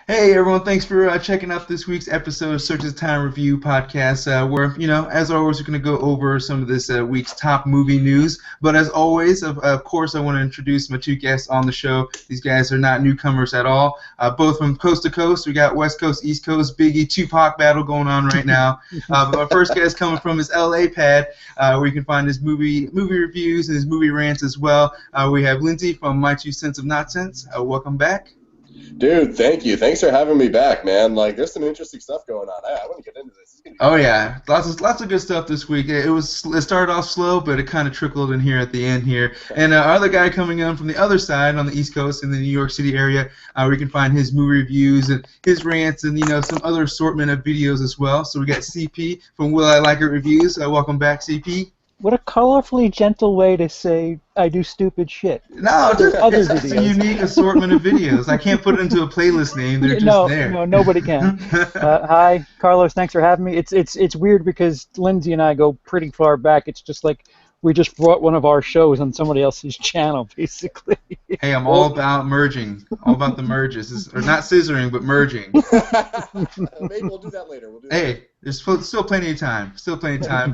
Hey everyone, thanks for checking out this week's episode of Search's Time Review podcast, where, as always, we're going to go over some of this week's top movie news. But as always, of course, I want to introduce my two guests on the show. These guys are not newcomers at all, both from coast to coast. We got West Coast, East Coast, Biggie, Tupac battle going on right now. But my first guest coming from his LA pad, where you can find his movie reviews and his movie rants as well. We have Lindsey from My Two Cents of Nonsense. Welcome back. Dude, thank you. Thanks for having me back, man. Like, there's some interesting stuff going on. I want to get into this. Oh yeah, lots of good stuff this week. It started off slow, but it kind of trickled in here at the end here. And our other guy coming in from the other side on the East Coast in the New York City area, where you can find his movie reviews and his rants and some other assortment of videos as well. So we got CP from Will I Like It Reviews. Welcome back, CP. What a colorfully gentle way to say I do stupid shit. No, it's a unique assortment of videos. I can't put it into a playlist name. They're just there. No, nobody can. Hi, Carlos. Thanks for having me. It's weird because Lindsey and I go pretty far back. It's just like we just brought one of our shows on somebody else's channel, basically. Hey, I'm all about merging. All about the merges. Or not scissoring, but merging. Maybe we'll do that later. There's still plenty of time.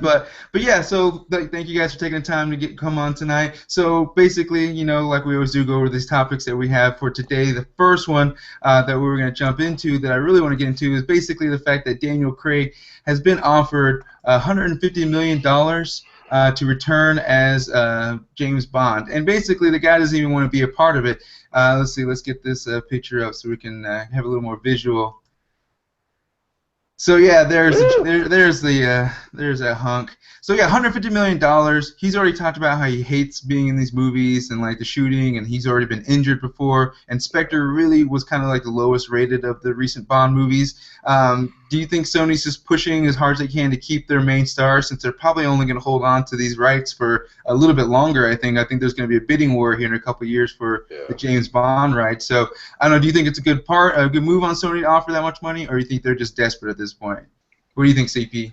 But yeah, so thank you guys for taking the time to come on tonight. So basically, like we always do, go over these topics that we have for today. The first one that we were going to jump into that I really want to get into is basically the fact that Daniel Craig has been offered $150 million to return as James Bond. And basically, the guy doesn't even want to be a part of it. Let's see. Let's get this picture up so we can have a little more visual. So yeah, there's that hunk. So yeah, $150 million. He's already talked about how he hates being in these movies and like the shooting, and he's already been injured before. And Spectre really was kind of like the lowest rated of the recent Bond movies. Do you think Sony's just pushing as hard as they can to keep their main stars, since they're probably only going to hold on to these rights for a little bit longer? I think there's going to be a bidding war here in a couple of years for the James Bond rights. So I don't know. Do you think it's a good move on Sony to offer that much money, or do you think they're just desperate at this point? What do you think, CP?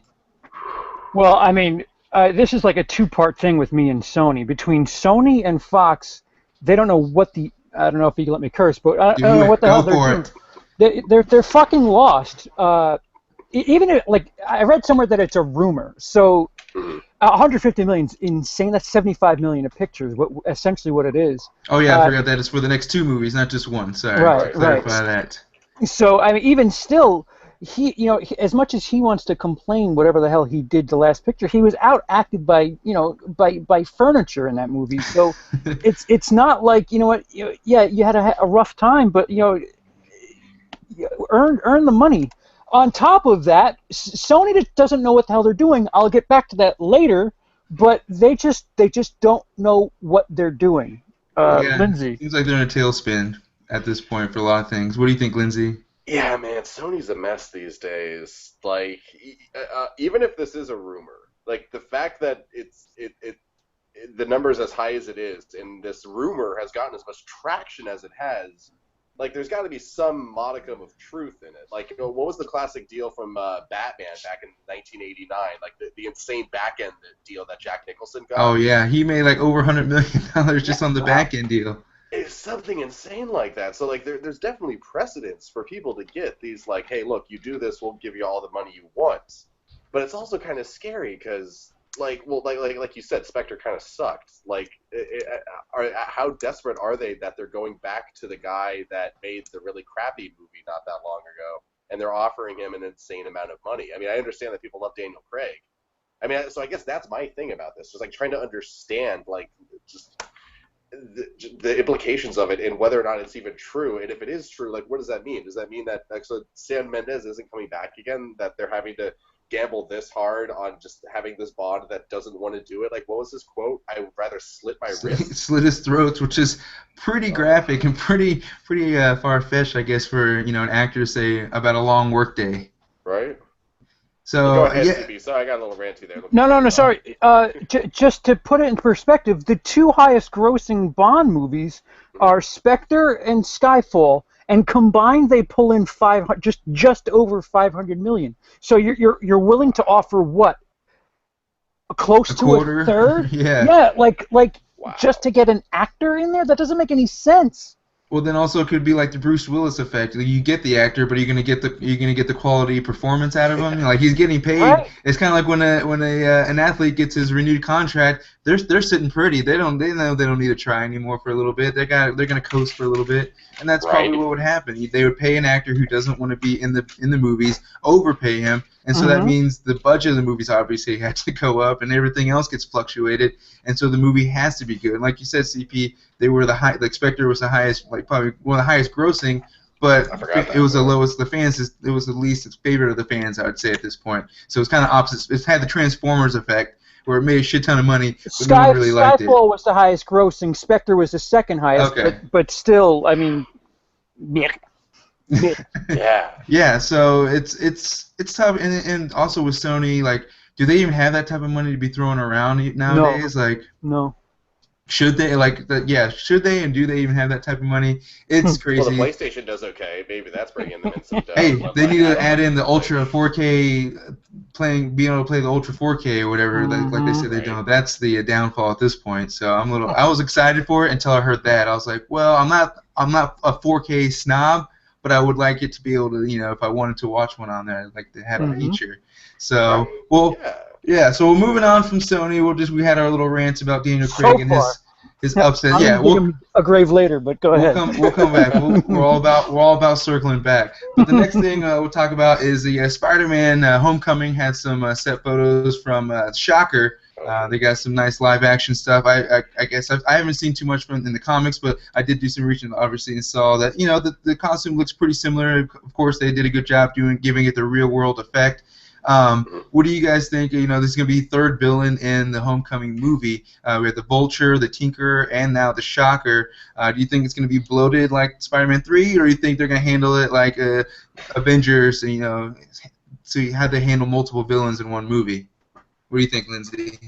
Well, I mean, this is like a two-part thing with me and Sony. Between Sony and Fox, they don't know what the I don't know if you can let me curse, but I don't know what the hell they're doing. They're fucking lost. Even if, like, I read somewhere that it's a rumor. So 150 million is insane. That's 75 million of pictures. Essentially what it is. Oh yeah, I forgot that it's for the next two movies, not just one. Sorry, right, clarify that. So I mean, even still, as much as he wants to complain, whatever the hell he did the last picture, he was outacted by by furniture in that movie. So it's not like you had a rough time, but earn the money. On top of that, Sony just doesn't know what the hell they're doing. I'll get back to that later, but they just don't know what they're doing. Lindsey, seems like they're in a tailspin at this point for a lot of things. What do you think, Lindsey? Yeah, man, Sony's a mess these days. Like, even if this is a rumor, like the fact that the number's as high as it is, and this rumor has gotten as much traction as it has, like there's got to be some modicum of truth in it. Like, what was the classic deal from Batman back in 1989? Like the insane back end deal that Jack Nicholson got. Oh yeah, he made like over $100 million just on the back end deal. It's something insane like that. So like there's definitely precedence for people to get these, like, hey, look, you do this, we'll give you all the money you want. But it's also kind of scary because, like you said, Spectre kind of sucked. Like, how desperate are they that they're going back to the guy that made the really crappy movie not that long ago, and they're offering him an insane amount of money? I mean, I understand that people love Daniel Craig. I mean, so I guess that's my thing about this, just like trying to understand, like, just the implications of it and whether or not it's even true. And if it is true, like, what does that mean? Does that mean that actually Sam Mendes isn't coming back again, that they're having to gamble this hard on just having this Bond that doesn't want to do it? Like, what was his quote? I would rather slit my wrist. Slit his throats, which is pretty graphic and pretty far-fetched, I guess, for an actor to say about a long work day. Right. So go ahead, CB. Sorry, I got a little ranty there. No, sorry. Just to put it in perspective, the two highest-grossing Bond movies are Spectre and Skyfall, and combined they pull in just over 500 million. So you're willing to offer what? Close to a third? Yeah. Yeah, like wow. Just to get an actor in there? That doesn't make any sense. Well, then also it could be like the Bruce Willis effect. Like, you get the actor, but you're gonna get the quality performance out of him. Like, he's getting paid. Right. It's kind of like when an athlete gets his renewed contract. They're sitting pretty. They know they don't need to try anymore for a little bit. They're gonna coast for a little bit, and that's probably what would happen. They would pay an actor who doesn't want to be in the movies, overpay him, and so that means the budget of the movies obviously has to go up, and everything else gets fluctuated, and so the movie has to be good. And like you said, CP, they were like Spectre was the highest, like probably one of the highest grossing, but it was the lowest. It was the least favorite of the fans, I would say at this point. So it's kind of opposite. It's had the Transformers effect, where it made a shit ton of money, but no one really liked it. Skyfall was the highest grossing. Spectre was the second highest, but still, I mean, yeah. Yeah, so it's tough, and also with Sony, like, do they even have that type of money to be throwing around nowadays? No. Like, no. Should they should they, and do they even have that type of money? It's crazy. Well, the PlayStation does okay. Maybe that's bringing them in some dough. Hey, they need to add in the Ultra 4K being able to play the Ultra 4K or whatever, like they said they're doing. That's the downfall at this point. So I was excited for it until I heard that. I was like, well, I'm not a 4K snob, but I would like it to be able to, if I wanted to watch one on there, I'd like to have a feature. So, yeah, so we're moving on from Sony. We had our little rants about Daniel Craig and his upset. Yeah, we'll a grave later, but go ahead. We'll come back. We're all about circling back. But the next thing we'll talk about is the Spider-Man Homecoming had some set photos from Shocker. They got some nice live action stuff. I guess I haven't seen too much from in the comics, but I did do some research obviously and saw that the costume looks pretty similar. Of course, they did a good job giving it the real world effect. What do you guys think? This is going to be third villain in the Homecoming movie. We have the Vulture, the Tinkerer, and now the Shocker. Do you think it's going to be bloated like Spider-Man 3, or do you think they're going to handle it like Avengers? So how they handle multiple villains in one movie? What do you think, Lindsey?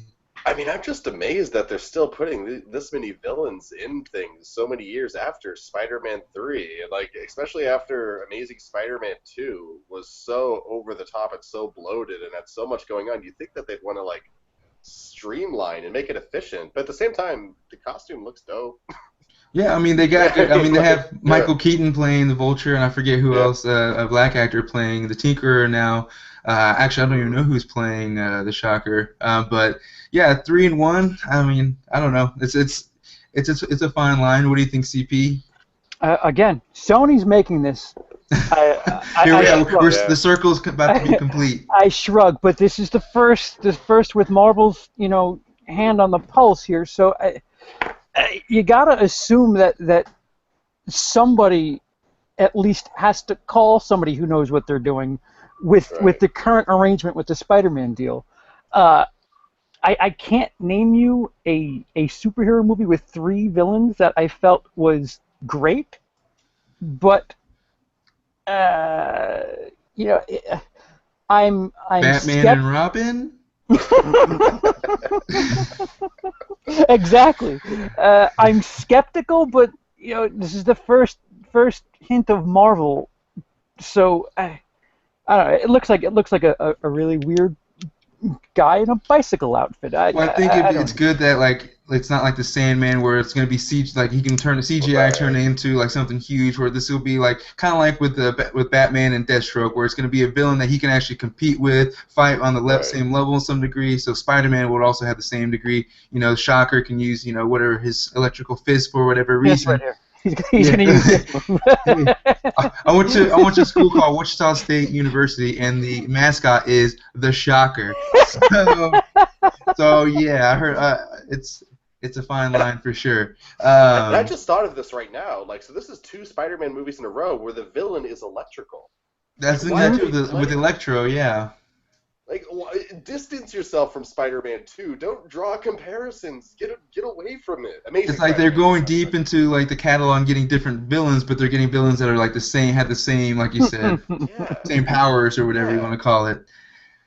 I mean, I'm just amazed that they're still putting this many villains in things so many years after Spider-Man 3. Like, especially after Amazing Spider-Man 2 was so over the top and so bloated and had so much going on. You'd think that they'd want to, like, streamline and make it efficient. But at the same time, the costume looks dope. Yeah, I mean, they have Michael Keaton playing the Vulture, and I forget who else, a black actor playing the Tinkerer now. Actually, I don't even know who's playing the Shocker. But yeah, 3 and 1. I mean, I don't know. It's a fine line. What do you think, CP? Again, Sony's making this. The circle's about to be complete. I shrug, but this is the first with Marvel's hand on the pulse here. So you gotta assume that somebody at least has to call somebody who knows what they're doing with the current arrangement with the Spider-Man deal. I can't name you a superhero movie with 3 villains that I felt was great, but I'm Batman and Robin. Exactly. I'm skeptical, but this is the first hint of Marvel, so I don't know. It looks like a really weird guy in a bicycle outfit. I think it's good that like it's not like the Sandman where it's going to be like he can turn the CGI turn it into like something huge. Where this will be like kind of like with Batman and Deathstroke, where it's going to be a villain that he can actually compete with, fight on the same level in some degree. So Spider-Man would also have the same degree. Shocker can use whatever his electrical fist for whatever reason. Right here. He's going to use it. I went to a school called Wichita State University, and the mascot is the Shocker. So yeah, I heard it's a fine line for sure. And I just thought of this right now. Like, so this is 2 Spider-Man movies in a row where the villain is electrical. That's exactly with Electro, yeah. Like, distance yourself from Spider-Man 2. Don't draw comparisons. Get away from it. Amazing. It's like they're going deep into like the catalog and getting different villains, but they're getting villains that are like have the same, like you said, same powers or whatever you want to call it.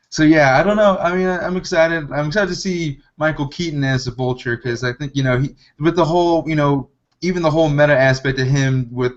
So yeah, I don't know. I mean, I'm excited. I'm excited to see Michael Keaton as the Vulture because I think with the whole even the whole meta aspect of him with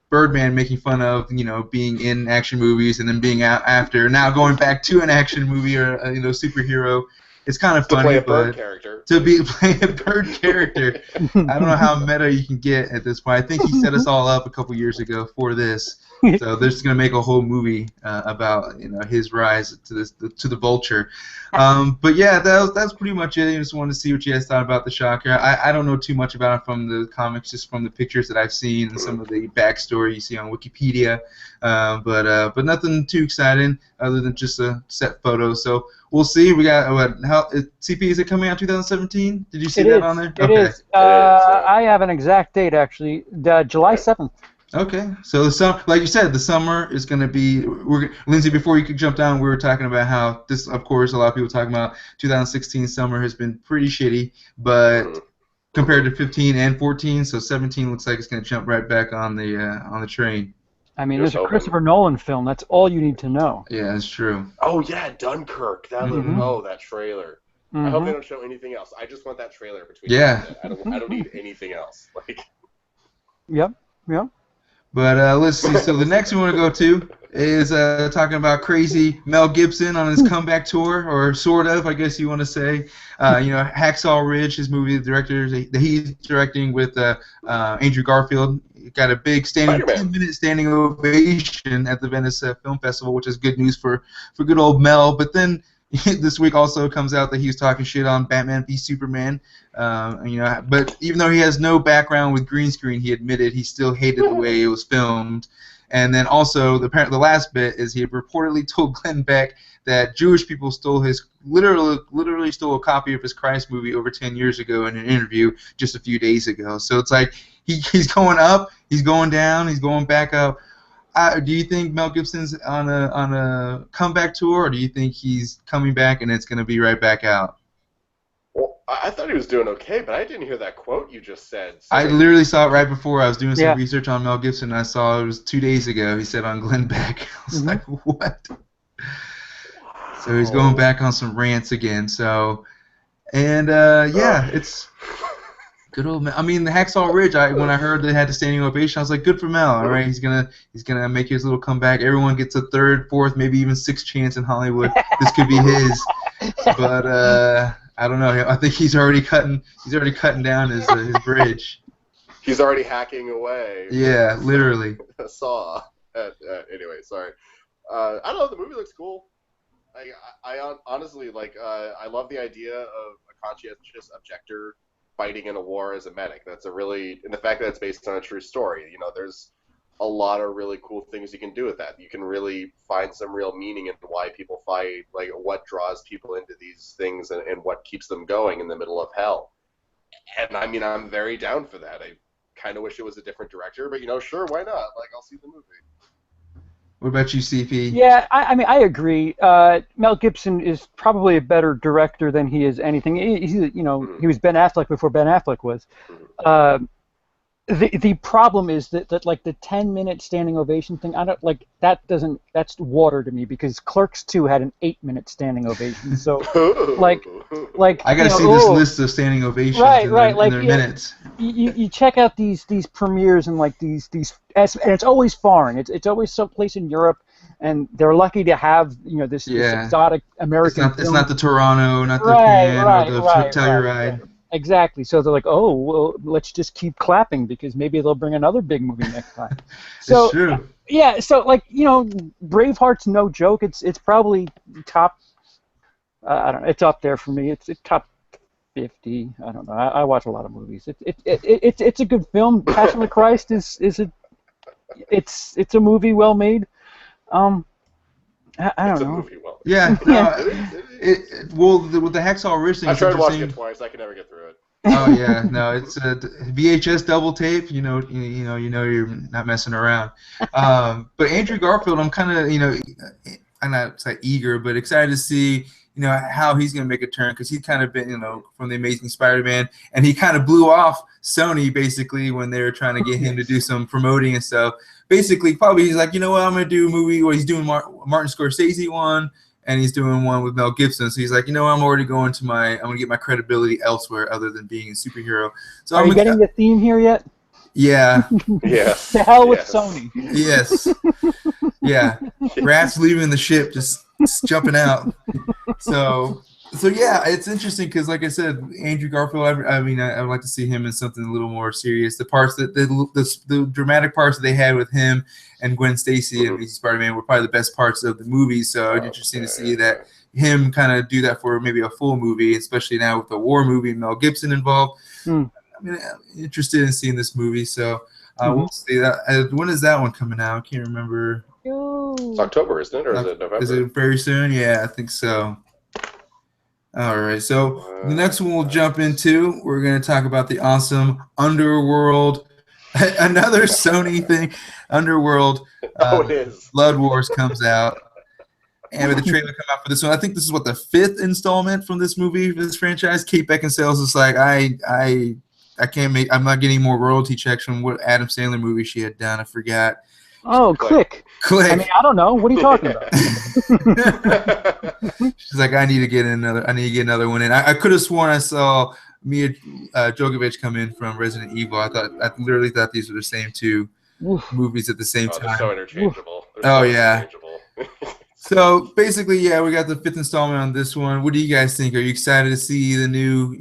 Birdman making fun of being in action movies and then being out after now going back to an action movie or superhero. it's kind of To funny, play a bird but character. to be playing a bird character, I don't know how meta you can get at this point. I think he set us all up a couple years ago for this. So they're just gonna make a whole movie about his rise to the Vulture. But yeah, that's pretty much it. I just wanted to see what you guys thought about the Shocker. I don't know too much about it from the comics, just from the pictures that I've seen and some of the backstory you see on Wikipedia. But nothing too exciting other than just a set photo. So we'll see. We got CP, is it coming out 2017? Did you see that on there? It is. I have an exact date actually. July 7th. Okay, so the summer, like you said, the summer is going to be. Lindsey, before you could jump down, we were talking about how this, of course, a lot of people talking about 2016 summer has been pretty shitty, but compared to 15 and 14, so 17 looks like it's going to jump right back on the train. I mean, there's a Christopher Nolan film. That's all you need to know. Yeah, that's true. Oh yeah, Dunkirk. That that trailer. I hope they don't show anything else. I just want that trailer between. Yeah. I don't need anything else. Like. Yep. But let's see. So the next we want to go to is talking about crazy Mel Gibson on his comeback tour, or sort of, I guess you want to say. Hacksaw Ridge, his movie, the director that he's directing with Andrew Garfield, got a big 10-minute standing ovation at the Venice Film Festival, which is good news for good old Mel. But then this week also comes out that he was talking shit on Batman v Superman. But even though he has no background with green screen, he admitted he still hated the way it was filmed. And then also the last bit is he reportedly told Glenn Beck that Jewish people stole literally stole a copy of his Christ movie over 10 years ago in an interview just a few days ago. So it's like he's going up, he's going down, he's going back up. Do you think Mel Gibson's on a comeback tour, or do you think he's coming back and it's going to be right back out? Well, I thought he was doing okay, but I didn't hear that quote you just said. So I literally saw it right before I was doing some research on Mel Gibson. And I saw it was 2 days ago. He said on Glenn Beck. I was like, what? So he's going back on some rants again. So, and it's good old Mel. I mean, the Hacksaw Ridge. When I heard they had the standing ovation, I was like, good for Mel. All right, he's gonna make his little comeback. Everyone gets a third, fourth, maybe even sixth chance in Hollywood. This could be his. But I don't know. I think he's already cutting down his bridge. He's already hacking away. Yeah, literally. A saw. Anyway, sorry. I don't know. The movie looks cool. I honestly I love the idea of a conscientious objector fighting in a war as a medic. And the fact that it's based on a true story. There's a lot of really cool things you can do with that. You can really find some real meaning into why people fight, like what draws people into these things and what keeps them going in the middle of hell. And I mean, I'm very down for that. I kind of wish it was a different director, but sure, why not? I'll see the movie. What about you, CP? Yeah, I mean, I agree. Mel Gibson is probably a better director than he is anything. He was Ben Affleck before Ben Affleck was. The problem is that like the 10-minute standing ovation thing, I don't like that. That's water to me, because Clerks 2 had an 8-minute standing ovation. So like I gotta see this list of standing ovations in their minutes. You check out these premieres and like these and it's always foreign. It's always someplace in Europe, and they're lucky to have this exotic American. It's not the Toronto, not the Cannes, or the Telluride. Exactly. So they're like, oh, well, let's just keep clapping because maybe they'll bring another big movie next time. So, it's true. Yeah. So Braveheart's no joke. It's probably top. I don't know. It's up there for me. It's top 50. I don't know. I watch a lot of movies. It's a good film. Passion of the Christ is a movie well made. I don't know. Yeah. With the Hacksaw Ridge thing, I tried watching it twice. I could never get through it. Oh yeah, no, it's a VHS double tape. You know, you're not messing around. But Andrew Garfield, I'm kind of, I'm not eager, but excited to see, how he's gonna make a turn, because he's kind of been, from the Amazing Spider-Man, and he kind of blew off Sony basically when they were trying to get him to do some promoting and stuff. Basically, probably he's like, I'm gonna do a movie where he's doing Martin Scorsese one, and he's doing one with Mel Gibson. So he's like, I'm already going to I'm gonna get my credibility elsewhere other than being a superhero. So Are you getting the theme here yet? Yeah. Yeah. To hell with Sony. Yes. Yeah. Rats leaving the ship, just jumping out. So So yeah, it's interesting because, like I said, Andrew Garfield. I mean, I would like to see him in something a little more serious. The parts that the dramatic parts that they had with him and Gwen Stacy and Amazing Spider-Man were probably the best parts of the movie. So it's interesting to see that him kind of do that for maybe a full movie, especially now with the war movie and Mel Gibson involved. I mean, I'm interested in seeing this movie. So we'll see that. When is that one coming out? I can't remember. It's October, isn't it, or is it November? Is it very soon? Yeah, I think so. All right, so the next one we'll jump into, we're going to talk about the awesome Underworld, another Sony thing, Underworld. It is. Blood Wars comes out, and with the trailer come out for this one, I think this is what the 5th installment from this movie, for this franchise. Kate Beckinsale's is like, I can't make, I'm not getting more royalty checks from what Adam Sandler movie she had done. I forgot. Oh, Click. I mean, I don't know. What are you talking about? She's like, I need to get another one in. I could have sworn I saw Mia Djokovic come in from Resident Evil. I literally thought these were the same two movies at the same time. They're so interchangeable. Interchangeable. So basically, yeah, we got the 5th installment on this one. What do you guys think? Are you excited to see the new,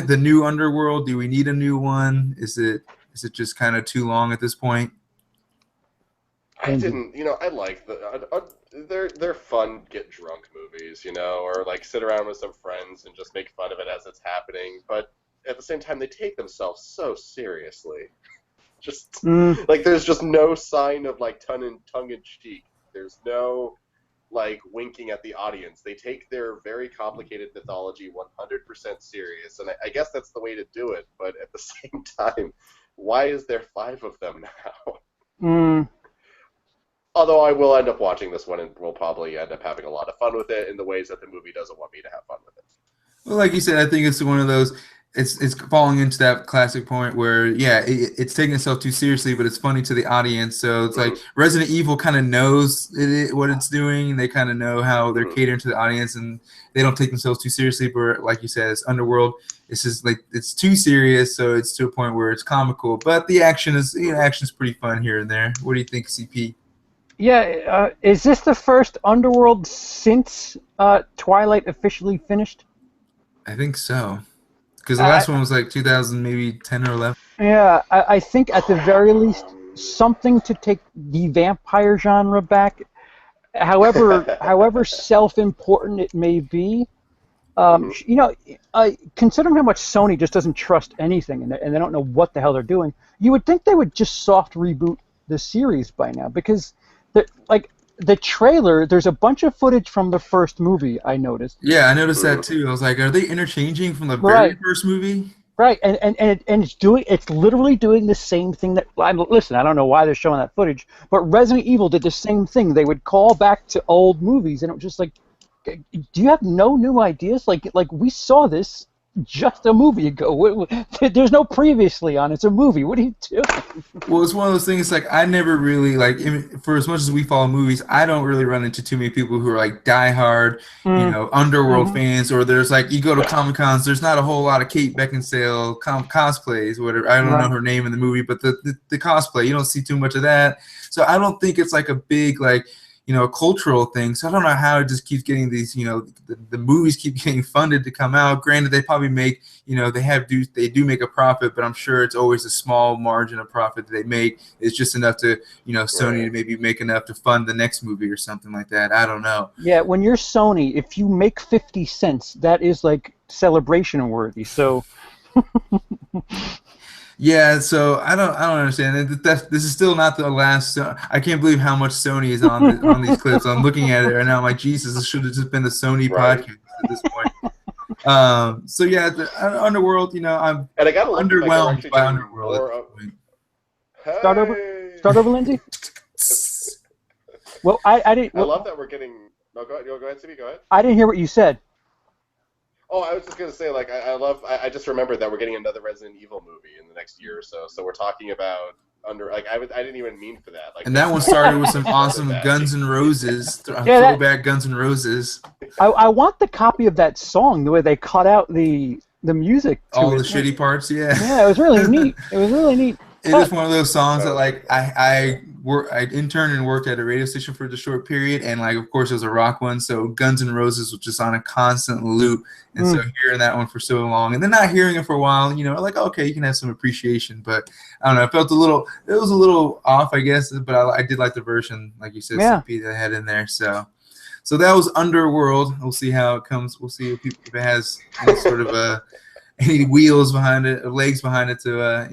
the new Underworld? Do we need a new one? Is it just kind of too long at this point? I didn't, I like they're fun get drunk movies, or like sit around with some friends and just make fun of it as it's happening. But at the same time, they take themselves so seriously. Just like there's just no sign of like tongue in cheek. There's no like winking at the audience. They take their very complicated mythology 100% serious, and I guess that's the way to do it. But at the same time, why is there 5 of them now? Although I will end up watching this one and will probably end up having a lot of fun with it in the ways that the movie doesn't want me to have fun with it. Well, like you said, I think it's one of those. It's falling into that classic point where, yeah, it's taking itself too seriously, but it's funny to the audience. So it's like Resident Evil kind of knows what it's doing. They kind of know how they're catering to the audience, and they don't take themselves too seriously. But like you said, it's Underworld. It's just like it's too serious, so it's to a point where it's comical. But the action is pretty fun here and there. What do you think, CP? Yeah, is this the first Underworld since Twilight officially finished? I think so. Because the last one was like 2000, maybe 10 or 11. Yeah, I think at the very least something to take the vampire genre back. However self-important it may be, considering how much Sony just doesn't trust anything and they don't know what the hell they're doing, you would think they would just soft reboot the series by now, because the trailer, there's a bunch of footage from the first movie, I noticed. Yeah, I noticed that too. I was like, are they interchanging from the very first movie? Right, and it's literally doing the same thing that, listen, I don't know why they're showing that footage, but Resident Evil did the same thing. They would call back to old movies, and it was just like, do you have no new ideas? Like we saw this just a movie ago. There's no previously on. It's a movie. What are you doing? Well, it's one of those things. Like I never really for as much as we follow movies, I don't really run into too many people who are like diehard, Underworld fans. Or there's like you go to Comic Cons. There's not a whole lot of Kate Beckinsale cosplays. Whatever. I don't know her name in the movie, but the cosplay, you don't see too much of that. So I don't think it's like a big cultural thing. So I don't know how it just keeps getting these, the movies keep getting funded to come out. Granted, they probably make, they do make a profit, but I'm sure it's always a small margin of profit that they make. It's just enough to, Sony to maybe make enough to fund the next movie or something like that. I don't know. Yeah, when you're Sony, if you make 50 cents, that is like celebration worthy. So. Yeah, so I don't understand. This is still not the last. I can't believe how much Sony is on these clips. I'm looking at it right now. I'm like, Jesus, this should have just been the Sony podcast at this point. So yeah, the Underworld. I'm underwhelmed by Underworld. Start over, Lindsey. Well, I didn't. I love that we're getting. No, go ahead, Stevie. Go ahead. I didn't hear what you said. Oh, I was just gonna say, I just remembered that we're getting another Resident Evil movie in the next year or so. So we're talking about I didn't even mean for that. And that one started with some awesome Guns N' Roses, throwback Guns N' Roses. I want the copy of that song, the way they cut out the music. All the shitty parts, yeah. Yeah, it was really neat. It was really neat. It is one of those songs that I I interned and worked at a radio station for the short period, and like of course it was a rock one, so Guns N' Roses was just on a constant loop, and so hearing that one for so long, and then not hearing it for a while, like okay, you can have some appreciation, but I don't know, it was a little off, I guess, but I did like the version, like you said, CP that I had in there, so that was Underworld. We'll see how it comes. We'll see if it has any sort of any wheels behind it, or legs behind it to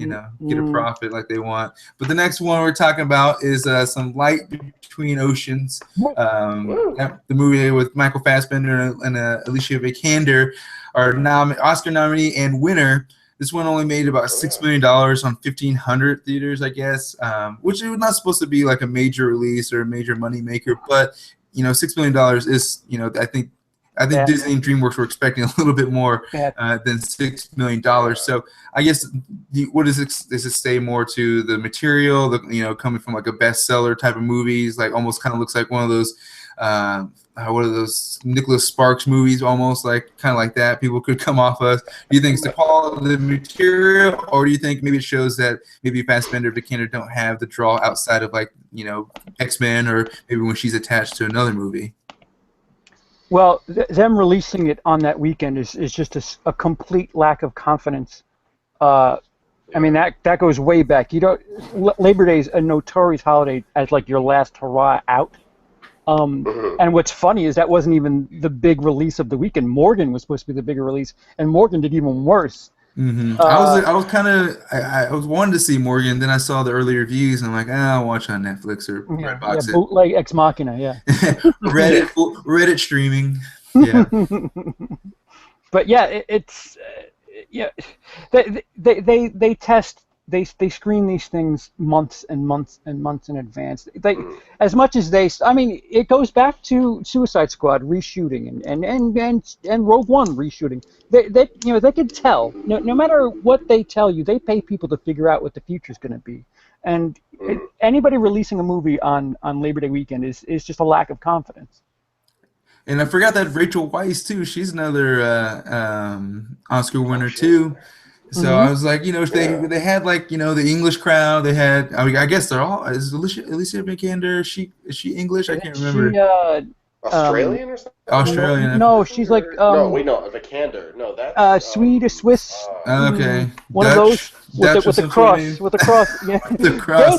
get a profit like they want. But the next one we're talking about is Some Light Between Oceans, the movie with Michael Fassbender and Alicia Vikander, our Oscar nominee and winner. This one only made about $6 million on 1,500 theaters, I guess, which is not supposed to be like a major release or a major money maker, but $6 million is, I think Disney and DreamWorks were expecting a little bit more than $6 million. So I guess what does it say more to the material, coming from like a bestseller type of movies, like almost kind of looks like one of those, what are those Nicholas Sparks movies, almost like kind of like that people could come off of. Do you think it's the quality of the material, or do you think maybe it shows that maybe Fassbender and Vikander don't have the draw outside of like, X-Men, or maybe when she's attached to another movie? Well, them releasing it on that weekend is just a complete lack of confidence. I mean, that goes way back. Labor Day is a notorious holiday as like your last hurrah out. And what's funny is that wasn't even the big release of the weekend. Morgan was supposed to be the bigger release, and Morgan did even worse. I was wanting to see Morgan, then I saw the early reviews, and I'm like, I'll watch on Netflix or Redbox. Bootleg Ex Machina, Reddit streaming, yeah. But yeah, they test. They screen these things months and months and months in advance. As much as it goes back to Suicide Squad reshooting and Rogue One reshooting. They can tell. No matter what they tell you, they pay people to figure out what the future is going to be. And anybody releasing a movie on Labor Day weekend is just a lack of confidence. And I forgot that Rachel Weisz too. She's another Oscar winner too. So I was like, if they had like, the English crowd, they had, I guess they're all, is Alicia Vikander, is she English? I can't remember. She, Australian or something? Australian. No, she's like, Vikander. No, that's Swedish, Swiss. Okay. One Dutch, of those with the cross. Yeah. The cross.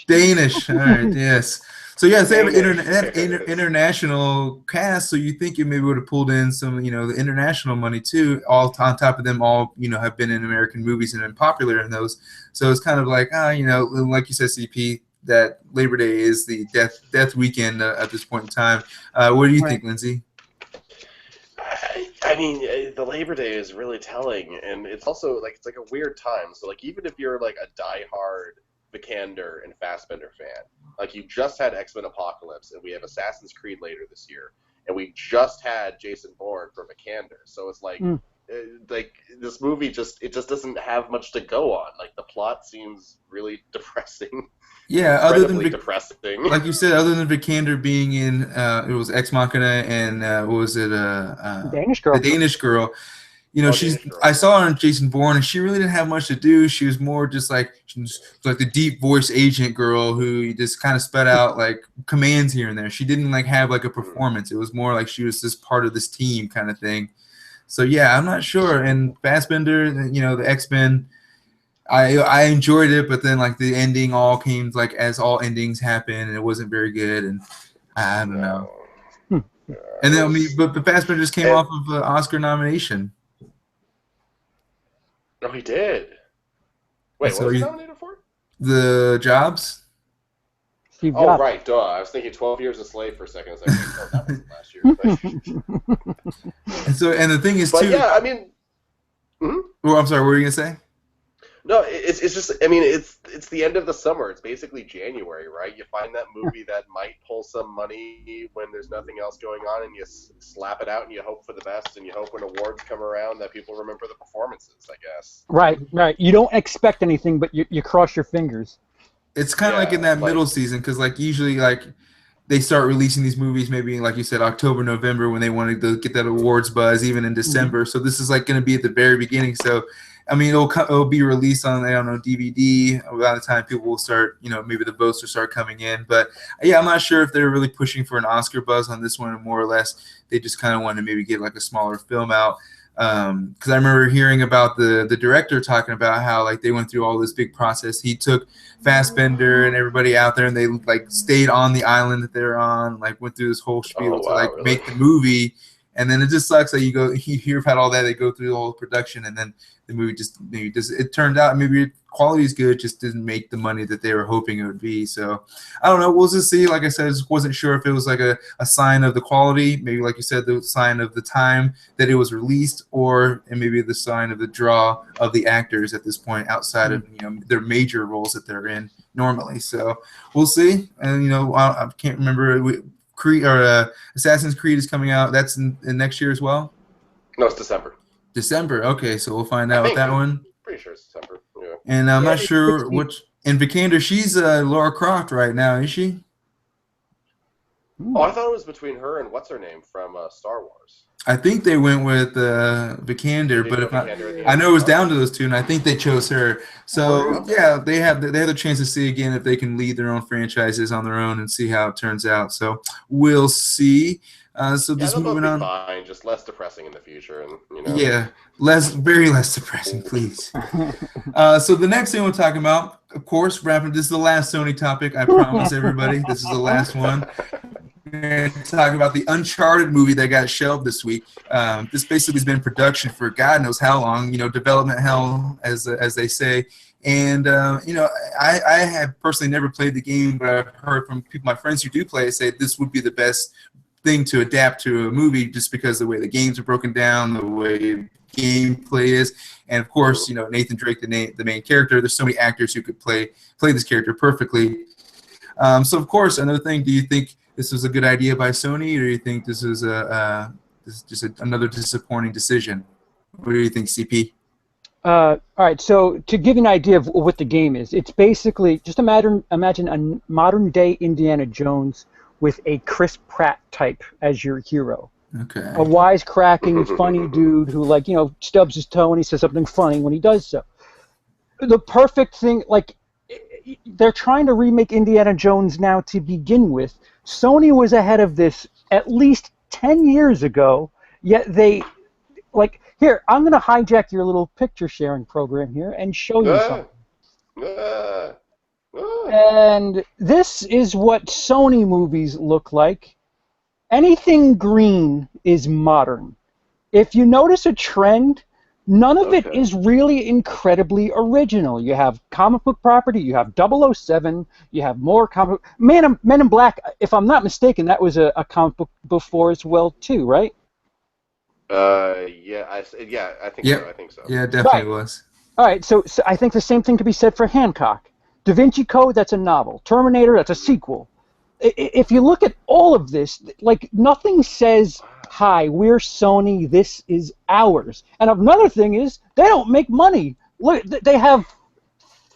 Danish. All right, yes. So yeah, they have an international cast, so you think you maybe would have pulled in some, the international money too. All on top of them, all have been in American movies and been popular in those. So it's kind of like, like you said, CP, that Labor Day is the death weekend at this point in time. What do you think, Lindsey? I mean, the Labor Day is really telling, and it's also it's like a weird time. So like even if you're like a diehard Vikander and Fassbender fan, like you just had X-Men Apocalypse, and we have Assassin's Creed later this year, and we just had Jason Bourne for Vikander. So it's like this movie just doesn't have much to go on. Like the plot seems really depressing. Yeah, other than depressing. Like you said, other than Vikander being in it was Ex Machina and what was it? Danish Girl. The Danish Girl. I saw her in Jason Bourne, and she really didn't have much to do. She was more just like the deep voice agent girl who just kind of sped out like commands here and there. She didn't have like a performance. It was more like she was just part of this team kind of thing. So yeah, I'm not sure. And Fassbender, the X-Men, I enjoyed it, but then like the ending all came as all endings happen, and it wasn't very good. And I don't know. And then but Fassbender just came off of an Oscar nomination. No, he did. Wait, what was he nominated for? The Jobs. Steve Jobs. Right, duh. I was thinking 12 Years a Slave for a second. I was like, that was last year. And the thing is, too. Yeah, I mean. Oh, I'm sorry. What were you gonna say? No, it's just. I mean, it's the end of the summer. It's basically January, right? You find that movie that might pull some money when there's nothing else going on, and you slap it out, and you hope for the best, and you hope when awards come around that people remember the performances. I guess. Right. You don't expect anything, but you cross your fingers. It's kind of like in that middle season, because usually they start releasing these movies maybe like you said October, November when they wanted to get that awards buzz, even in December. So this is going to be at the very beginning. So I mean, it'll be released on, I don't know, DVD by the time people will start, maybe the votes will start coming in. But yeah, I'm not sure if they're really pushing for an Oscar buzz on this one, or more or less they just kind of want to maybe get like a smaller film out. Because I remember hearing about the director talking about how like they went through all this big process. He took Fassbender and everybody out there, and they like stayed on the island that they're on, like went through this whole spiel to like really? make the movie. And then it just sucks that you hear about all that, they go through the whole production, and then the movie just maybe does. It turned out maybe quality is good, just didn't make the money that they were hoping it would be. So I don't know. We'll just see. Like I said, I just wasn't sure if it was like a sign of the quality, maybe like you said, the sign of the time that it was released, and maybe the sign of the draw of the actors at this point, outside of their major roles that they're in normally. So we'll see. And I can't remember. Creed or Assassin's Creed is coming out. That's in next year as well. No, it's December. December. Okay, so we'll find out with that one. Pretty sure it's December. Yeah. And I'm not sure which. And Vikander, she's Lara Croft right now, is she? Oh, I thought it was between her and what's her name from Star Wars. I think they went with Vikander, but I know it was down to those two, and I think they chose her. So yeah, they have the chance to see again if they can lead their own franchises on their own and see how it turns out. So we'll see. So just moving on. Fine, just less depressing in the future, and Yeah, very less depressing, please. So the next thing we're talking about, of course, wrapping. This is the last Sony topic. I promise everybody, this is the last one. We're going to talk about the Uncharted movie that got shelved this week. This basically has been in production for God knows how long, development hell, as they say. And, I have personally never played the game, but I've heard from my friends who do play say this would be the best thing to adapt to a movie just because of the way the games are broken down, the way gameplay is. And, of course, Nathan Drake, the main character, there's so many actors who could play this character perfectly. So, of course, another thing, do you think this was a good idea by Sony, or do you think this is another disappointing decision? What do you think, CP? All right, so to give you an idea of what the game is, it's basically just imagine a modern-day Indiana Jones with a Chris Pratt type as your hero. Okay. A wisecracking, funny dude who, stubs his toe and he says something funny when he does so. The perfect thing, they're trying to remake Indiana Jones now to begin with. Sony was ahead of this at least 10 years ago, yet they, here, I'm going to hijack your little picture sharing program here and show you something. And this is what Sony movies look like. Anything green is modern. If you notice a trend, none of it is really incredibly original. You have comic book property, you have 007, you have more comic book. Men in Black, if I'm not mistaken, that was a comic book before as well too, right? I think so. Yeah, it definitely was. All right, so I think the same thing could be said for Hancock. Da Vinci Code, that's a novel. Terminator, that's a sequel. If you look at all of this, nothing says, hi, we're Sony, this is ours. And another thing is, they don't make money. Look, they have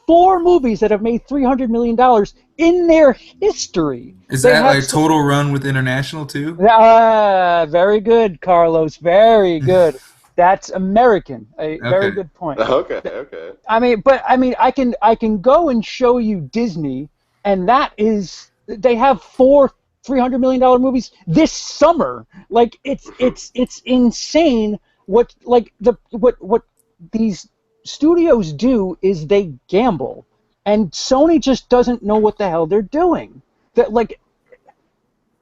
4 movies that have made $300 million in their history. Is that total run with international too? Very good, Carlos. Very good. That's American. Very good point. Okay. I can go and show you Disney, and that is, they have 4 $300 million movies this summer. It's insane. What these studios do is they gamble, and Sony just doesn't know what the hell they're doing.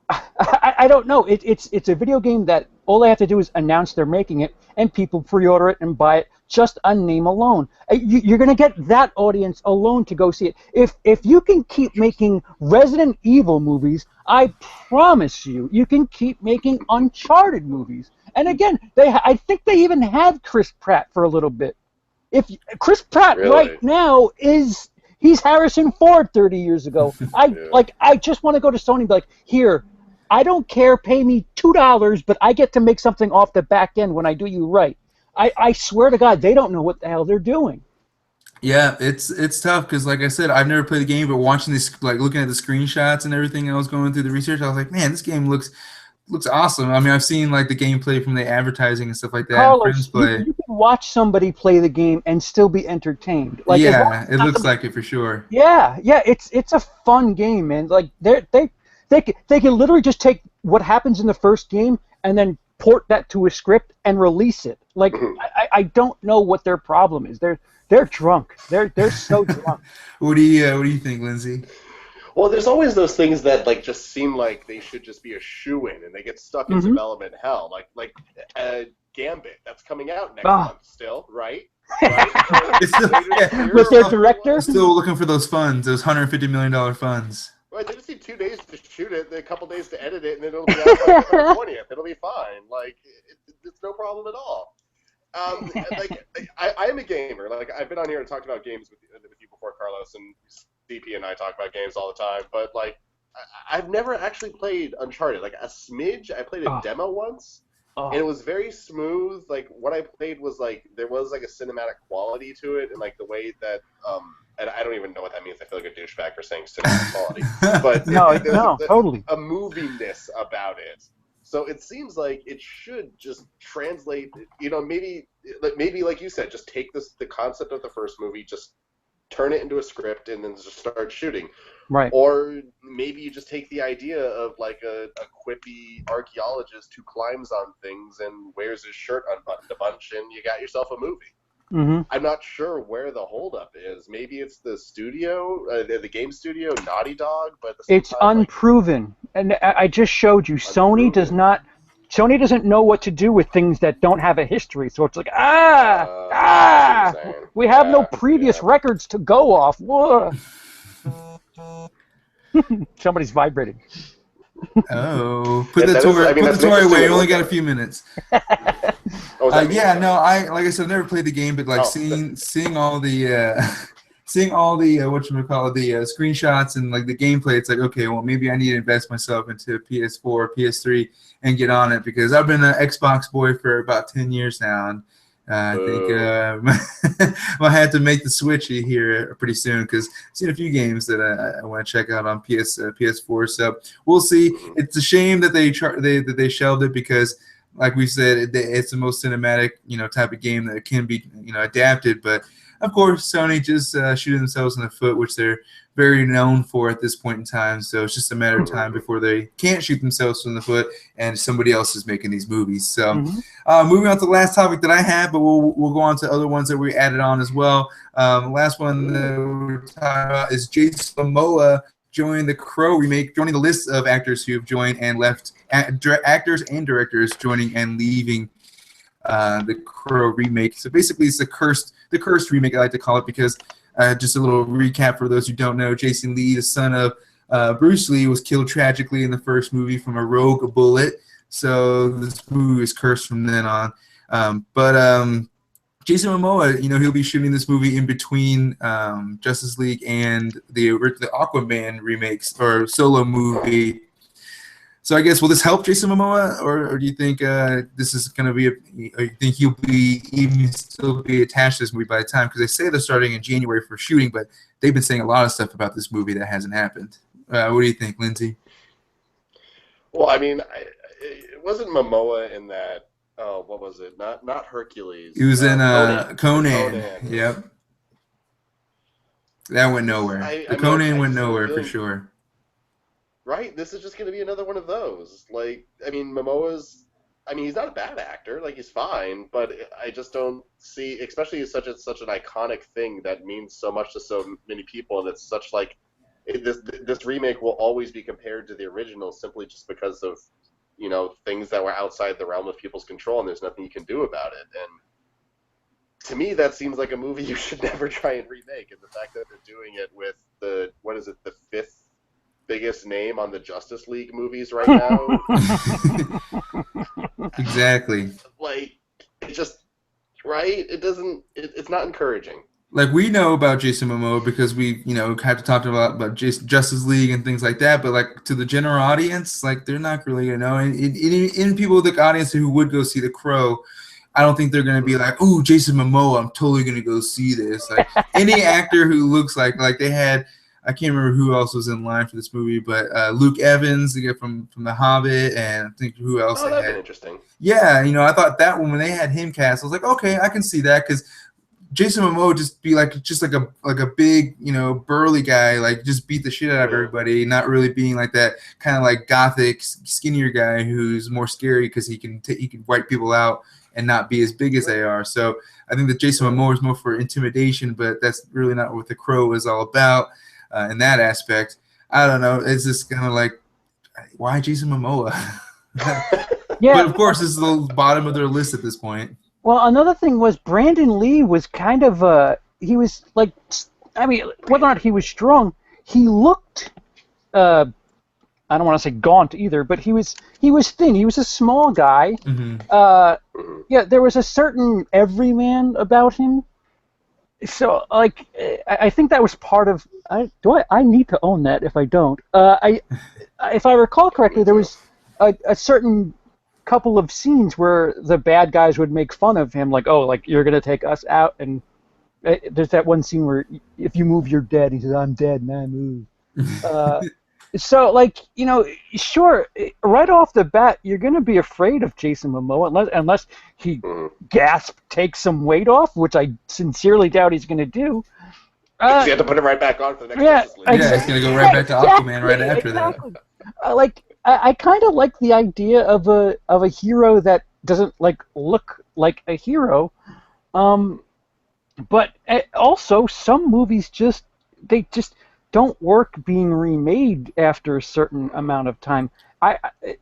I don't know. It's a video game that all they have to do is announce they're making it, and people pre-order it and buy it just on name alone. You're going to get that audience alone to go see it. If you can keep making Resident Evil movies, I promise you can keep making Uncharted movies. And again, I think they even had Chris Pratt for a little bit. If Chris Pratt right now he's Harrison Ford 30 years ago. I just want to go to Sony and be like, here, I don't care, pay me $2, but I get to make something off the back end when I do you right. I swear to God, they don't know what the hell they're doing. Yeah, it's tough because, like I said, I've never played the game, but watching this, looking at the screenshots and everything, I was going through the research, I was like, man, this game looks looks awesome. I mean, I've seen like the gameplay from the advertising and stuff like that. Carlos, And friends play. you can watch somebody play the game and still be entertained. Like, Yeah, it looks like it for sure. Yeah, it's a fun game, man. Like they can literally just take what happens in the first game and then port that to a script and release it. Like I don't know what their problem is. They're drunk. They're so drunk. What do you think, Lindsey? Well, there's always those things that like just seem like they should just be a shoo-in, and they get stuck in development hell. Like Gambit, that's coming out next month still, right? It's still, with their director. Still looking for those funds, those $150 million funds. Right, they just need 2 days to shoot it, then a couple days to edit it, and then it'll be out like the 20th. It'll be fine. Like it's no problem at all. I am a gamer. Like I've been on here and talked about games with you before, Carlos, and CP and I talk about games all the time. But like I've never actually played Uncharted. Like a smidge. I played a demo once. And it was very smooth. Like what I played was like there was like a cinematic quality to it, and like the way that and I don't even know what that means. I feel like a douchebag for saying cinematic quality, but no, totally a moviness about it. So it seems like it should just translate. You know, maybe like you said, just take the concept of the first movie, just turn it into a script, and then just start shooting. Right. Or maybe you just take the idea of like a quippy archaeologist who climbs on things and wears his shirt unbuttoned a bunch, and you got yourself a movie. Mm-hmm. I'm not sure where the holdup is. Maybe it's the studio, the game studio, Naughty Dog, but at the same it's time, unproven. And I just showed you, Sony doesn't know what to do with things that don't have a history. So it's like, we have no previous records to go off. Whoa. Somebody's vibrating. Oh, put the toy away. You only got a few minutes. Like I said, I've never played the game, but like seeing all the whatchamacallit, the screenshots and like the gameplay, it's like, okay, well maybe I need to invest myself into PS4, PS3, and get on it, because I've been an Xbox boy for about 10 years now, and I think I had to make the switch here pretty soon, because I've seen a few games that I want to check out on PS4. So we'll see. It's a shame that they shelved it, because, like we said, it's the most cinematic type of game that can be adapted. But of course, Sony just shooting themselves in the foot, which they're very known for at this point in time. So it's just a matter of time before they can't shoot themselves in the foot and somebody else is making these movies. So moving on to the last topic that I have, but we'll go on to other ones that we added on as well. The last one that we're talking about is Jason Momoa joining the Crow remake, joining the list of actors who have joined and left, actors and directors joining and leaving the Crow remake. So basically, it's the cursed remake, I like to call it, because just a little recap for those who don't know: Jason Lee, the son of Bruce Lee, was killed tragically in the first movie from a rogue bullet. So this movie is cursed from then on. But Jason Momoa, he'll be shooting this movie in between Justice League and the Aquaman remakes or solo movie. So I guess, will this help Jason Momoa, or do you think this is going to be, or you think he'll still be attached to this movie by the time? Because they say they're starting in January for shooting, but they've been saying a lot of stuff about this movie that hasn't happened. What do you think, Lindsey? Well, I mean, it wasn't Momoa in that. What was it? Not Hercules. He was in Conan. Yep. That went nowhere. Conan went nowhere for sure. Right? This is just going to be another one of those. Like, I mean, he's not a bad actor. Like, he's fine, but I just don't see, especially such an iconic thing that means so much to so many people, and it's such like, this remake will always be compared to the original simply just because of, things that were outside the realm of people's control, and there's nothing you can do about it. And to me, that seems like a movie you should never try and remake. And the fact that they're doing it with the fifth biggest name on the Justice League movies right now. Exactly. Like, it just, right? It's not encouraging. Like, we know about Jason Momoa because we, have to talk about Justice League and things like that, but like to the general audience, like, they're not really gonna know. And in people with the audience who would go see The Crow, I don't think they're gonna be like, "Oh, Jason Momoa, I'm totally gonna go see this." Like, any actor who looks like they had I can't remember who else was in line for this movie, but Luke Evans, the guy from The Hobbit, and I think who else Oh, they that'd had. been interesting. Yeah, I thought that one when they had him cast, I was like, okay, I can see that because Jason Momoa just be like a big burly guy, like just beat the shit out of everybody, not really being like that kind of like gothic skinnier guy who's more scary because he can wipe people out and not be as big as they are. So I think that Jason Momoa is more for intimidation, but that's really not what The Crow is all about in that aspect. I don't know. It's just kind of like, why Jason Momoa? Yeah. But of course, this is the bottom of their list at this point. Well, another thing was Brandon Lee was kind of he was like, I mean, whether or not he was strong, he looked, I don't want to say gaunt either, but he was thin. He was a small guy. Mm-hmm. Yeah, there was a certain everyman about him. So, like, I think that was part of. I need to own that if I don't. If I recall correctly, there was a certain couple of scenes where the bad guys would make fun of him, like, oh, like, you're gonna take us out, and there's that one scene where if you move, you're dead. He says, I'm dead, man, move. So, like, sure, right off the bat, you're gonna be afraid of Jason Momoa unless he takes some weight off, which I sincerely doubt he's gonna do. You have to put it right back on for the next Justice League. Yeah, he's gonna go right back to Aquaman right after that. Like, I kind of like the idea of a hero that doesn't look like a hero, but also some movies just don't work being remade after a certain amount of time.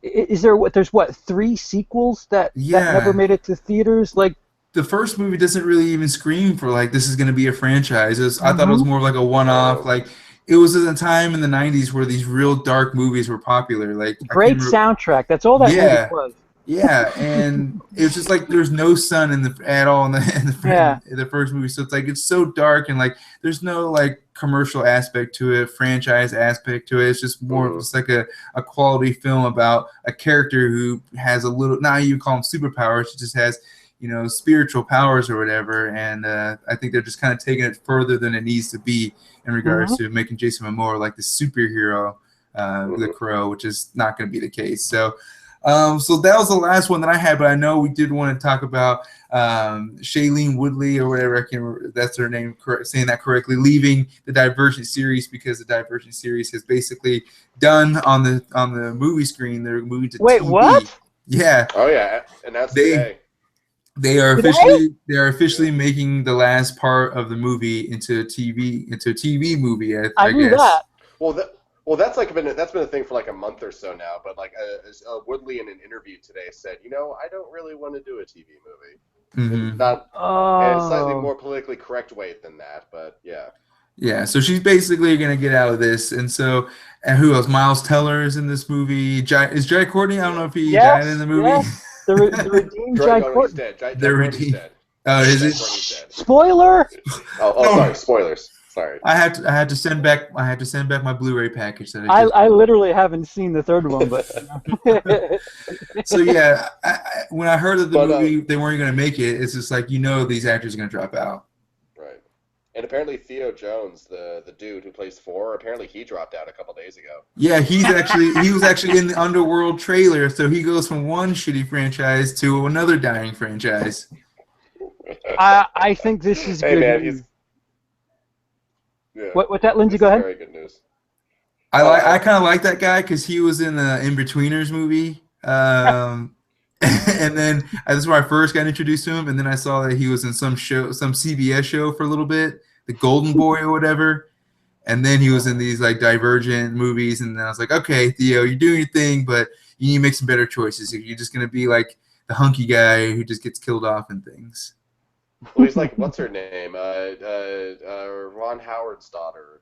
There's 3 sequels that never made it to theaters? Like, the first movie doesn't really even scream for like this is going to be a franchise. I thought it was more like a one-off. Like, it was at a time in the 90s where these real dark movies were popular. Like, great soundtrack. That's all that movie was. Yeah, and it's just like there's no sun at all in the first movie. So it's like it's so dark and like there's no like commercial aspect to it, franchise aspect to it. It's just more just like a quality film about a character who has a little, not even call them superpowers, she just has spiritual powers or whatever. And I think they're just kind of taking it further than it needs to be in regards to making Jason Momoa like the superhero, The Crow, which is not going to be the case. So that was the last one that I had, but I know we did want to talk about Shailene Woodley or whatever, I can't remember if that's her name, saying that correctly, leaving the Divergent series because the Divergent series has basically done on the movie screen. They're moving to Wait, TV. what? Yeah. Oh yeah, and that's today. They are officially making the last part of the movie into a TV movie. I knew guess. That. Well, that's been a thing for like a month or so now. But like Woodley in an interview today said, I don't really want to do a TV movie. Mm-hmm. Not in a slightly more politically correct way than that, but yeah. Yeah, so she's basically gonna get out of this, and who else? Miles Teller is in this movie. Is Jai Courtney? I don't know if he died in the movie. Yes. The redeemed Jai Courtney. They're redeemed. Oh, is it? Spoiler! Sorry, spoilers. Sorry. I had to send back my Blu-ray package. I literally haven't seen the third one, but. So yeah, when I heard of the movie, they weren't going to make it. It's just like these actors are going to drop out. Right, and apparently Theo Jones, the dude who plays Thor, apparently he dropped out a couple days ago. Yeah, he was actually in the Underworld trailer, so he goes from one shitty franchise to another dying franchise. I think this is good. Man, news. What that, Lindsey? Go ahead. Very good news. I kind of like that guy because he was in the In-Betweeners movie, and then that's where I first got introduced to him. And then I saw that he was in some CBS show for a little bit, The Golden Boy or whatever. And then he was in these like Divergent movies, and then I was like, okay, Theo, you're doing your thing, but you need to make some better choices. If you're just gonna be like the hunky guy who just gets killed off and things. Well, he's like, what's her name? Ron Howard's daughter,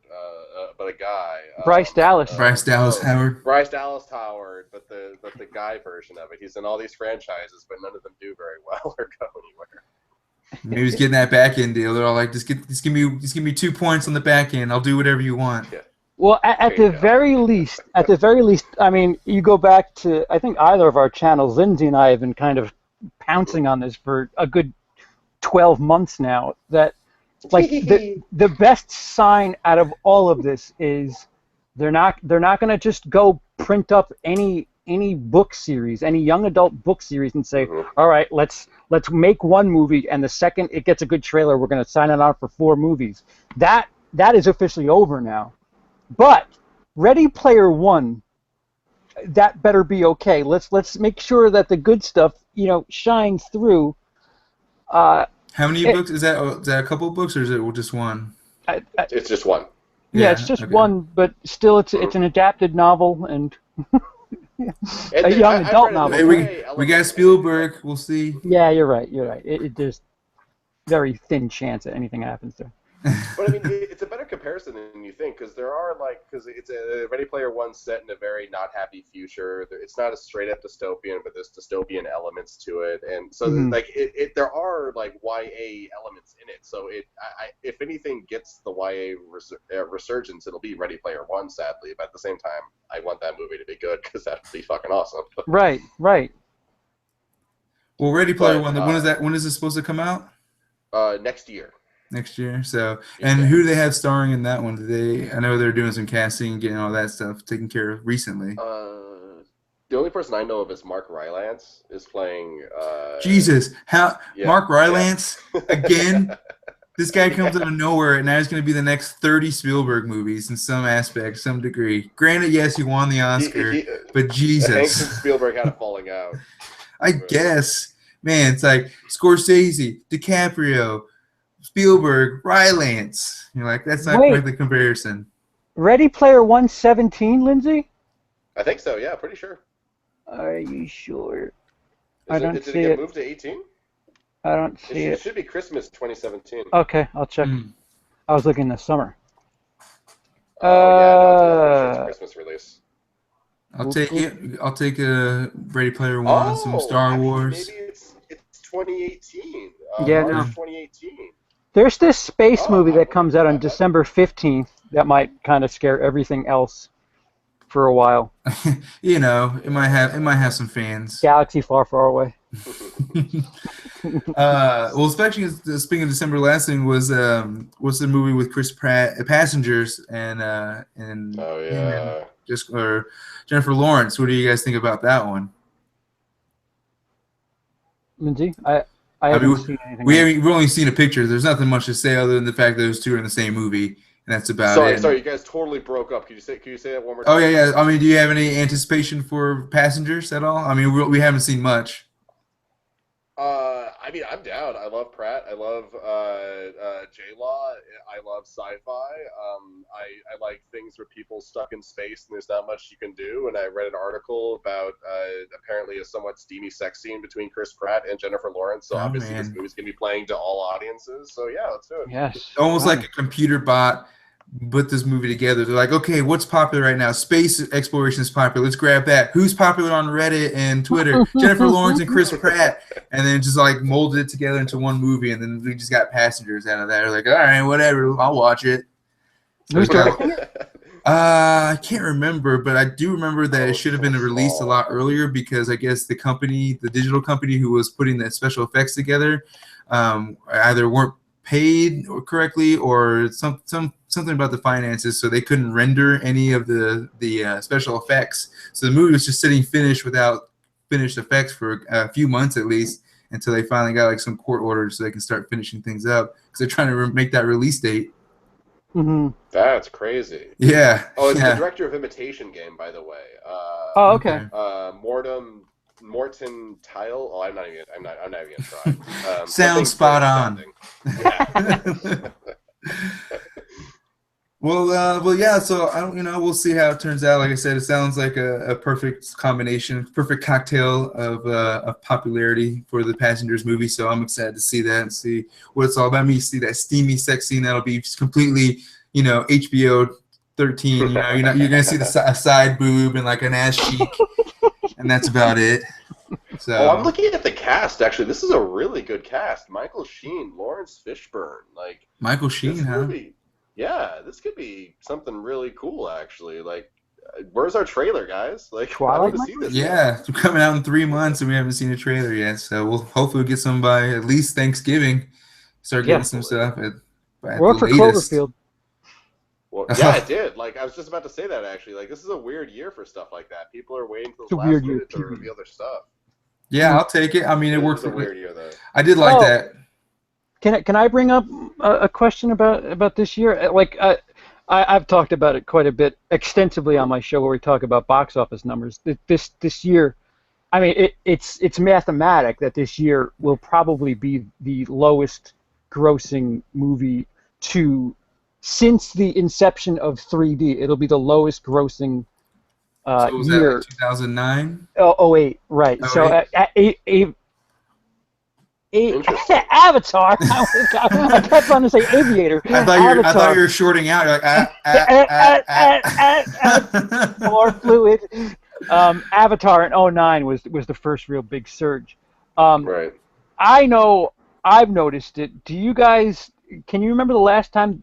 but a guy. Bryce Dallas. Bryce Dallas Howard. Bryce Dallas Howard, but the guy version of it. He's in all these franchises, but none of them do very well or go anywhere. Maybe he's getting that back end deal. They're all like, just give me 2 points on the back end. I'll do whatever you want. Yeah. Well, at the very least, I mean, you go back to, I think either of our channels, Lindsey and I have been kind of pouncing on this for a good 12 months now, that Like the best sign out of all of this is they're not going to just go print up any book series, any young adult book series, and say, all right, let's make one movie, and the second it gets a good trailer, we're going to sign it on for 4 movies. That is officially over now. But Ready Player One, that better be okay. Let's make sure that the good stuff, shines through. How many books is that? Is that a couple of books, or is it just one? It's just one. Yeah, it's just one, but still, it's an adapted novel and a young adult novel. Hey, we got Spielberg. We'll see. Yeah, you're right. There's very thin chance that anything happens there. But I mean, it's a better comparison than you think, because because it's a Ready Player One set in a very not happy future. It's not a straight up dystopian, but there's dystopian elements to it, and so there are like YA elements in it. So if anything gets the YA resurgence, it'll be Ready Player One, sadly. But at the same time, I want that movie to be good because that'd be fucking awesome. Right. Well, Ready Player One. When is it supposed to come out? Next year. Next year. So, and who do they have starring in that one? I know they're doing some casting, getting all that stuff taken care of recently. The only person I know of is Mark Rylance is playing. Jesus, Mark Rylance again? This guy comes out of nowhere, and now he's going to be the next 30 Spielberg movies in some aspect, some degree. Granted, yes, he won the Oscar, but Jesus. Hanks and Spielberg had a falling out. I guess, man, it's like Scorsese, DiCaprio, Spielberg, Rylance. You're like, that's not quite the comparison. Ready Player One 17, Lindsey? I think so, yeah, pretty sure. Are you sure? Did it get moved to 18? I don't see it. It should be Christmas 2017. Okay, I'll check. I was looking this summer. It's a Christmas release. I'll take it. I'll take a Ready Player One, some Star Wars. Maybe it's 2018. March 2018. There's this space movie that comes out on December 15th that might kind of scare everything else for a while. It might have some fans. Galaxy Far, Far Away. Well, especially speaking of December, last thing was the movie with Chris Pratt, Passengers, and Jennifer Lawrence. What do you guys think about that one? Lindsey, I haven't seen anything. We've only seen a picture. There's nothing much to say other than the fact that those two are in the same movie, and that's about it. Sorry, you guys totally broke up. Could you say that one more time? Oh yeah. I mean, do you have any anticipation for Passengers at all? I mean, we haven't seen much. I mean, I'm down. I love Pratt. I love J-Law. I love sci-fi. I like things where people stuck in space and there's not much you can do. And I read an article about apparently a somewhat steamy sex scene between Chris Pratt and Jennifer Lawrence. So obviously this movie's going to be playing to all audiences. So yeah, let's do it. Yes. Almost like a computer bot put this movie together. They're like, okay, what's popular right now? Space exploration is popular. Let's grab that. Who's popular on Reddit and Twitter? Jennifer Lawrence and Chris Pratt. And then just like molded it together into one movie, and then we just got Passengers out of that. We're like, all right, whatever, I'll watch it. Who's directing it? I can't remember, but I do remember that it should have been released a lot earlier because I guess the digital company who was putting the special effects together, either weren't paid correctly or something about the finances, so they couldn't render any of the special effects. So the movie was just sitting finished without finished effects for a few months at least, until they finally got like some court orders so they can start finishing things up because they're trying to make that release date. Mm-hmm. That's crazy. Yeah. Oh, it's the director of Imitation Game, by the way. Okay. Morton Tile. Oh, I'm not even gonna try. Sounds spot on. Yeah. Well, yeah. So we'll see how it turns out. Like I said, it sounds like a perfect combination, perfect cocktail of popularity for the Passengers movie. So I'm excited to see that and see what it's all about. Me see that steamy sex scene that'll be just completely, HBO 13. You're gonna see a side boob and like an ass cheek, and that's about it. So I'm looking at the cast. Actually, this is a really good cast. Michael Sheen, Lawrence Fishburne, like Michael Sheen, huh? Yeah, this could be something really cool, actually. Like, where's our trailer, guys? Like, I want to see this. Yeah, it's coming out in 3 months, and we haven't seen a trailer yet. So we'll hopefully get some by at least Thanksgiving. Start getting some stuff. at Work the for latest. Cloverfield. Well, yeah, I did. Like, I was just about to say that, actually. Like, this is a weird year for stuff like that. People are waiting till the last minute to reveal their stuff. Yeah, I'll take it. I mean, it worked. It's a weird year, though. I did like that. Can I bring up a question about this year? Like, I've talked about it quite a bit extensively on my show where we talk about box office numbers. This year, I mean, it's mathematic that this year will probably be the lowest grossing movie since the inception of 3D. It'll be the lowest grossing So was year. that like 2009? Oh, 08, right. 08? So Avatar. I kept on to say Aviator. I thought you were shorting out. You're like, more fluid. Avatar in 09 was the first real big surge. Right. I know I've noticed it. Do you guys? Can you remember the last time?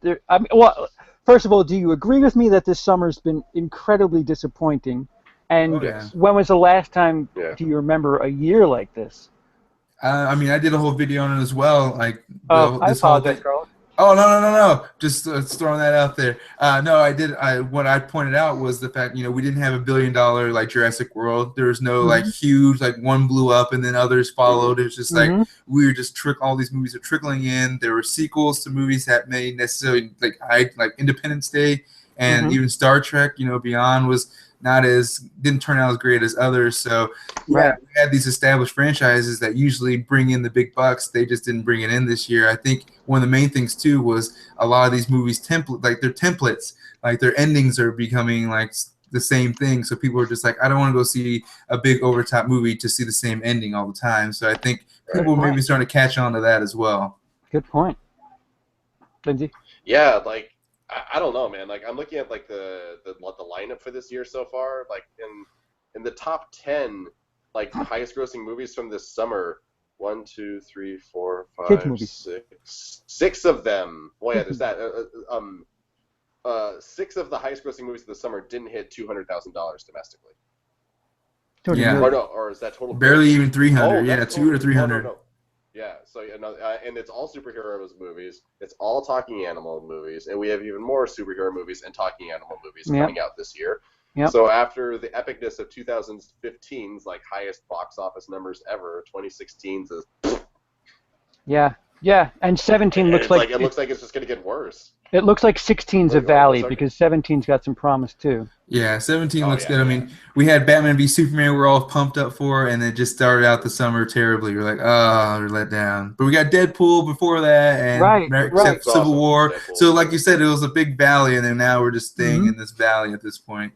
Well, first of all, do you agree with me that this summer's been incredibly disappointing? And when was the last time? Yeah. Do you remember a year like this? I mean, I did a whole video on it as well. Like, I apologize, Carl. Oh, no. Just throwing that out there. No, I did. What I pointed out was the fact, we didn't have $1 billion like Jurassic World. There was no like huge, like one blew up and then others followed. It was just like we were just all these movies are trickling in. There were sequels to movies that made necessarily like Independence Day and even Star Trek. Beyond was didn't turn out as great as others. So we had these established franchises that usually bring in the big bucks. They just didn't bring it in this year. I think one of the main things too was a lot of these movies their templates, like their endings are becoming like the same thing. So people are just like, I don't want to go see a big over top movie to see the same ending all the time. So I think people may be starting to catch on to that as well. Good point. Lindsey? Yeah, like I don't know, man. Like I'm looking at like the lineup for this year so far. Like in the top 10, like highest grossing movies from this summer. 1, 2, 3, 4, 5, 6 of them. Well, yeah, there's that. 6 of the highest grossing movies of the summer didn't hit $200,000 domestically. Yeah. Or is that total? Barely even 300. Yeah, 200 or 300. No. Yeah, so and it's all superhero movies. It's all talking animal movies, and we have even more superhero movies and talking animal movies coming out this year. Yep. So after the epicness of 2015's like highest box office numbers ever, 2016's is. Yeah, and 17 looks like it looks like it's just gonna get worse. It looks like 16's a valley because 17's got some promise too. Yeah, 17 looks good. I mean, we had Batman v Superman we're all pumped up for, and it just started out the summer terribly. We're like, we're let down. But we got Deadpool before that, and Civil War. Deadpool. So like you said, it was a big valley, and then now we're just staying in this valley at this point.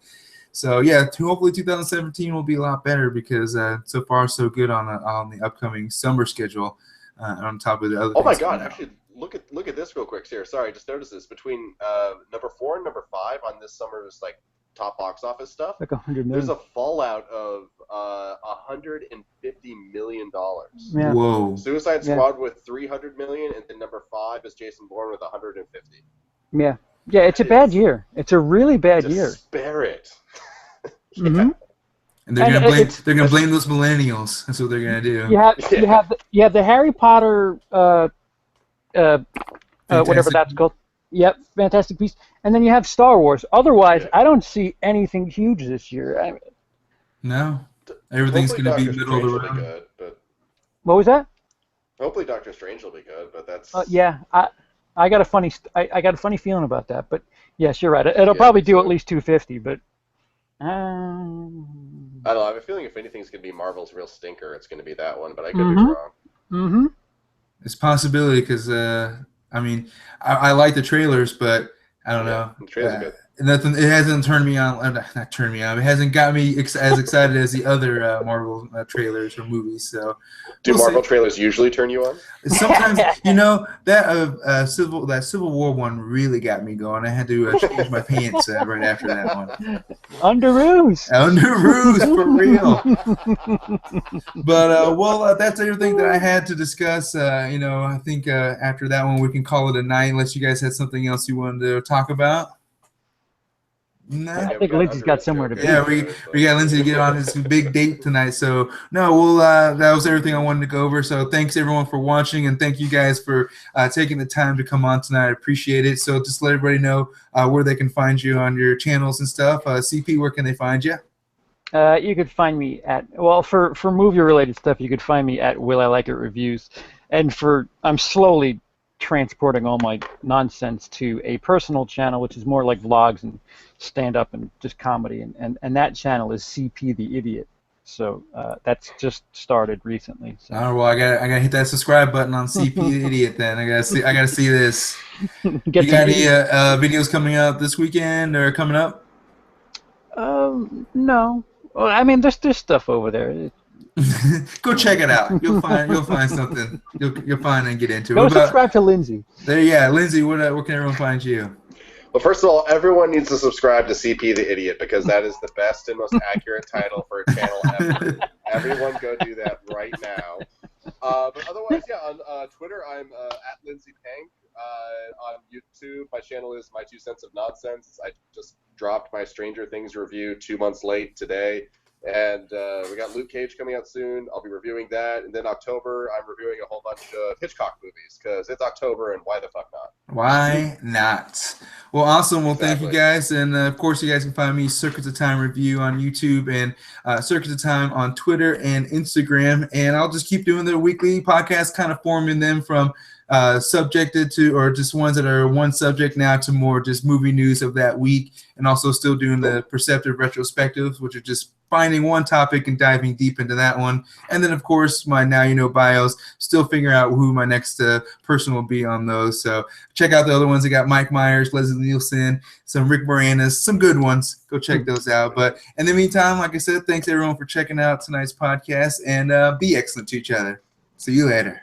So yeah, hopefully 2017 will be a lot better because so far so good on the upcoming summer schedule. On top of the other. Oh my God! Actually, look at this real quick here. Sorry, I just noticed this between number 4 and number 5 on this summer's like top box office stuff. Like 100 million. There's a fallout of $150 million. Yeah. Whoa. Suicide Squad with 300 million, and then number 5 is Jason Bourne with 150. Yeah. Yeah, it's a bad year. It's a really bad year. Spare it. And they're gonna blame those millennials. That's what they're gonna do. You have the Harry Potter whatever that's called. Yep, Fantastic Beasts. And then you have Star Wars. Otherwise, I don't see anything huge this year. No. Everything's gonna be middle of the road. Good, but what was that? Hopefully Doctor Strange will be good, but that's I got a funny feeling about that. But yes, you're right. It'll probably do at least 250, but I don't know. I have a feeling if anything's going to be Marvel's real stinker, it's going to be that one, but I could be wrong. Mm-hmm. It's a possibility because, I mean, I like the trailers, but I don't know. The trailers are good. It hasn't turned me on. Not turned me on. It hasn't got me as excited as the other Marvel trailers or movies. So, do Marvel trailers usually turn you on? Sometimes, that Civil War one really got me going. I had to change my pants right after that one. Underoos for real. But that's everything that I had to discuss. I think after that one we can call it a night. Unless you guys had something else you wanted to talk about. Nah. I think Lindsey's got somewhere to be. Yeah, we got Lindsey to get on his big date tonight. So no, we'll that was everything I wanted to go over. So thanks everyone for watching, and thank you guys for taking the time to come on tonight. I appreciate it. So just let everybody know where they can find you on your channels and stuff. CP, where can they find you? You could find me at, well, for movie-related stuff, you could find me at Will I Like It Reviews. And I'm slowly transporting all my nonsense to a personal channel, which is more like vlogs and stand-up and just comedy. And that channel is CP the Idiot. So that's just started recently. So. Oh, well, I gotta hit that subscribe button on CP the Idiot then. I gotta see this. You got any videos coming out this weekend or coming up? No. Well, I mean, there's stuff over there. Go check it out. You'll find something. You'll find and get into it. Go subscribe to Lindsey. Yeah, Lindsey. Where can everyone find you? Well, first of all, everyone needs to subscribe to CP the Idiot because that is the best and most accurate title for a channel ever. Everyone go do that right now. But otherwise, yeah, on Twitter, I'm at Lindsey Pank. On YouTube, my channel is My 2 Cents of Nonsense. I just dropped my Stranger Things review 2 months late today. And we got Luke Cage coming out soon. I'll be reviewing that. And then October, I'm reviewing a whole bunch of Hitchcock movies because it's October and why the fuck not? Why not? Well, awesome. Well, exactly. Thank you guys. And, of course, you guys can find me Circuits of Time Review on YouTube and Circuits of Time on Twitter and Instagram. And I'll just keep doing the weekly podcast, kind of forming them from subjected to, or just ones that are one subject now to more just movie news of that week, and also still doing the perceptive retrospectives, which are just finding one topic and diving deep into that one. And then, of course, my Now You Know bios, still figuring out who my next person will be on those. So check out the other ones. I got Mike Myers, Leslie Nielsen, some Rick Moranis, some good ones. Go check those out. But in the meantime, like I said, thanks everyone for checking out tonight's podcast, and be excellent to each other. See you later.